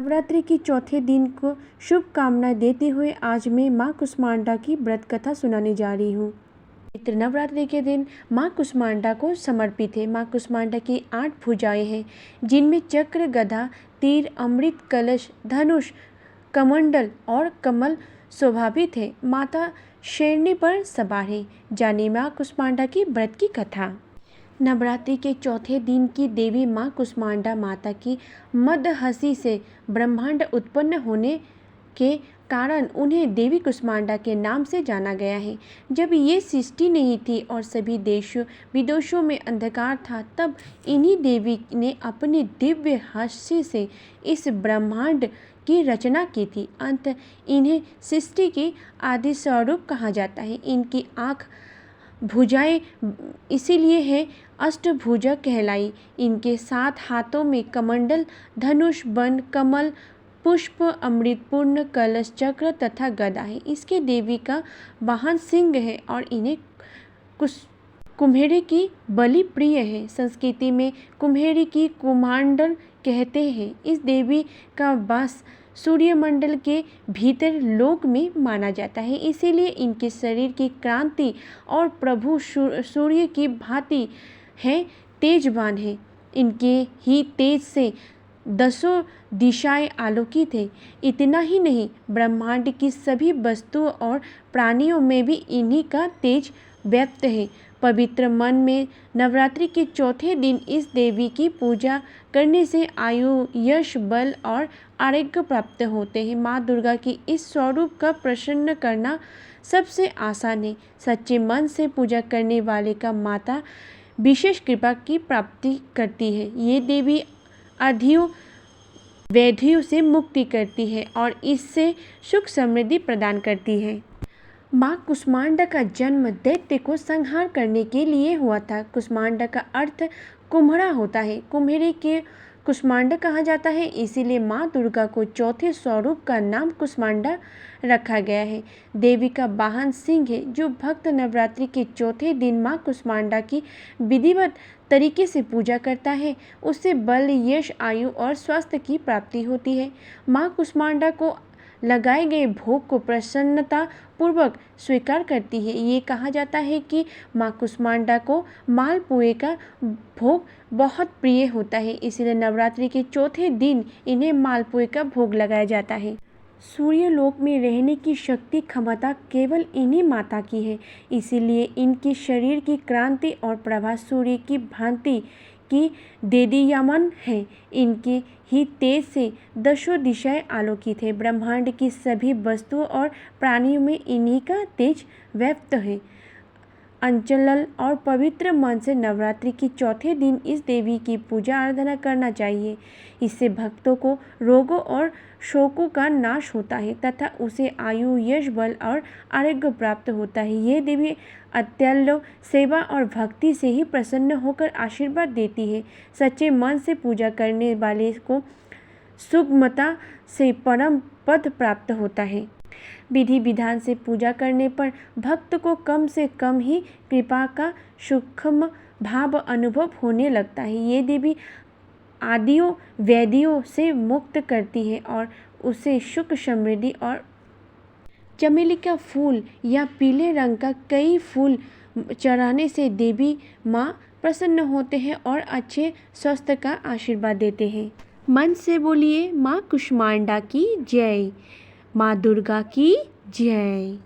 नवरात्रि की चौथे दिन को शुभकामनाएं देते हुए आज मैं माँ कुष्मांडा की व्रत कथा सुनाने जा रही हूँ। चैत्र नवरात्रि के दिन माँ कुष्मांडा को समर्पित है। माँ कुष्मांडा की 8 भुजाएं हैं, जिनमें चक्र, गदा, तीर, अमृत कलश, धनुष, कमंडल और कमल शोभावित है। माता शेरनी पर सवार है। जानिए माँ कुष्मांडा की व्रत की कथा। नवरात्रि के चौथे दिन की देवी माँ कुष्मांडा माता की मदहसी से ब्रह्मांड उत्पन्न होने के कारण उन्हें देवी कुष्मांडा के नाम से जाना गया है। जब ये सृष्टि नहीं थी और सभी देशों विदेशों में अंधकार था, तब इन्हीं देवी ने अपने दिव्य हास्य से इस ब्रह्मांड की रचना की थी। अंत इन्हें सृष्टि की आदि स्वरूप कहा जाता है। इनकी आँख भुजाएं इसीलिए है अष्टभुजा कहलाई। इनके 7 हाथों में कमंडल, धनुष, वन, कमल, पुष्प, अमृतपूर्ण कलश, चक्र तथा गदा है। इसके देवी का वाहन सिंह है और इन्हें कुम्हेरी की बलि प्रिय है। संस्कृति में कुम्हेरी की कुमांडल कहते हैं। इस देवी का वास सूर्यमंडल के भीतर लोक में माना जाता है, इसीलिए इनके शरीर की क्रांति और प्रभु सूर्य की भांति है, तेजवान है। इनके ही तेज से 10 दिशाएं आलोकित है। इतना ही नहीं, ब्रह्मांड की सभी वस्तुओं और प्राणियों में भी इन्हीं का तेज व्यक्त है। पवित्र मन में नवरात्रि के चौथे दिन इस देवी की पूजा करने से आयु, यश, बल और आरोग्य प्राप्त होते हैं। माँ दुर्गा की इस स्वरूप का प्रसन्न करना सबसे आसान है। सच्चे मन से पूजा करने वाले का माता विशेष कृपा की प्राप्ति करती है। ये देवी आधियों व्याधियों से मुक्ति करती है और इससे सुख समृद्धि प्रदान करती है। माँ कुष्मांडा का जन्म दैत्य को संहार करने के लिए हुआ था। कुष्मांडा का अर्थ कुम्हड़ा होता है। कुम्हेरी के कुष्मांडा कहा जाता है, इसीलिए माँ दुर्गा को चौथे स्वरूप का नाम कुष्मांडा रखा गया है। देवी का वाहन सिंह है। जो भक्त नवरात्रि के चौथे दिन माँ कुष्मांडा की विधिवत तरीके से पूजा करता है, उससे बल, यश, आयु और स्वास्थ्य की प्राप्ति होती है। माँ कुष्मांडा को लगाए गए भोग को प्रसन्नता पूर्वक स्वीकार करती है। ये कहा जाता है कि माँ कुष्मांडा को मालपुए का भोग बहुत प्रिय होता है, इसलिए नवरात्रि के चौथे दिन इन्हें मालपुए का भोग लगाया जाता है। सूर्यलोक में रहने की शक्ति, क्षमता केवल इन्हीं माता की है, इसीलिए इनके शरीर की क्रांति और प्रभा सूर्य की भांति की देदीयमान है। इनके ही तेज से 10 दिशाएं आलोकित है। ब्रह्मांड की सभी वस्तुओं और प्राणियों में इन्हीं का तेज व्यक्त है। अंचल और पवित्र मन से नवरात्रि की चौथे दिन इस देवी की पूजा आराधना करना चाहिए। इससे भक्तों को रोगों और शोकों का नाश होता है तथा उसे आयु, यश, बल और आरोग्य प्राप्त होता है। यह देवी अत्यल्प सेवा और भक्ति से ही प्रसन्न होकर आशीर्वाद देती है। सच्चे मन से पूजा करने वाले को सुगमता से परम पद प्राप्त होता है। विधि विधान से पूजा करने पर भक्त को कम से कम ही कृपा का सूक्ष्म भाव अनुभव होने लगता है। ये देवी आदियों व्याधियों से मुक्त करती है और उसे सुख, समृद्धि और चमेली का फूल या पीले रंग का कई फूल चढ़ाने से देवी माँ प्रसन्न होते हैं और अच्छे स्वास्थ्य का आशीर्वाद देते हैं। मन से बोलिए माँ कुष्मांडा की जय, माँ दुर्गा की जय।